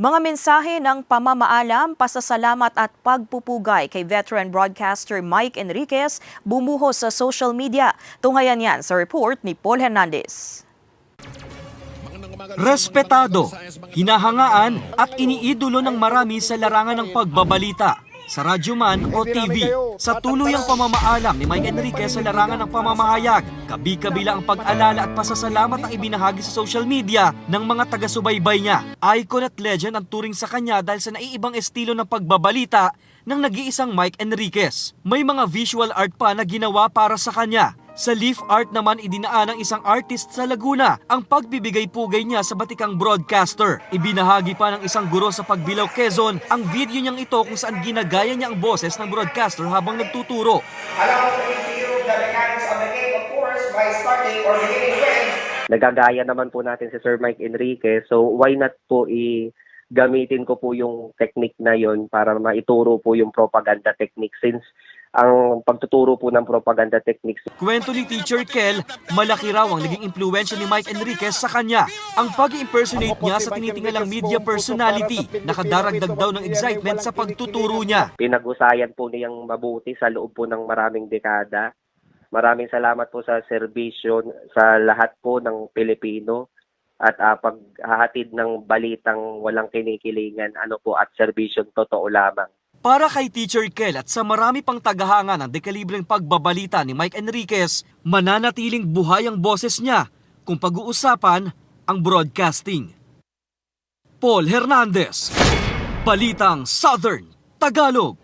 Mga mensahe ng pamamaalam, pasasalamat at pagpupugay kay veteran broadcaster Mike Enriquez bumuhos sa social media. Tunghayan yan sa report ni Paul Hernandez. Respetado, hinahangaan at iniidolo ng marami sa larangan ng pagbabalita, sa radyo man o TV. Sa tuluyang pamamaalam ni Mike Enriquez sa larangan ng pamamahayag, kabi-kabila ang pag-alala at pasasalamat ang ibinahagi sa social media ng mga taga-subaybay niya. Icon at legend ang turing sa kanya dahil sa naiibang estilo ng pagbabalita ng nag-iisang Mike Enriquez. May mga visual art pa na ginawa para sa kanya. Sa leaf art naman idinaan ng isang artist sa Laguna ang pagbibigay-pugay niya sa batikang broadcaster. Ibinahagi pa ng isang guro sa Pagbilao, Quezon ang video niyang ito kung saan ginagaya niya ang boses ng broadcaster habang nagtuturo. Nagagaya naman po natin si Sir Mike Enriquez, so why not po gamitin ko po yung technique na yon para maituro po yung propaganda technique since ang pagtuturo po ng propaganda techniques. Kwento ni Teacher Kel, malaki raw ang naging impluwensya ni Mike Enriquez sa kanya. Ang pag-impersonate niya sa tinitingalang media personality, nakadaragdag daw ng excitement sa pagtuturo niya. Pinag-usayan po niyang mabuti sa loob po ng maraming dekada. Maraming salamat po sa serbisyo sa lahat po ng Pilipino at paghahatid ng balitang walang kinikilingan at serbisyon totoo lamang. Para kay Teacher Kel at sa marami pang tagahanga ng dekalibreng pagbabalita ni Mike Enriquez, mananatiling buhay ang boses niya kung pag-uusapan ang broadcasting. Paul Hernandez, Balitang Southern Tagalog.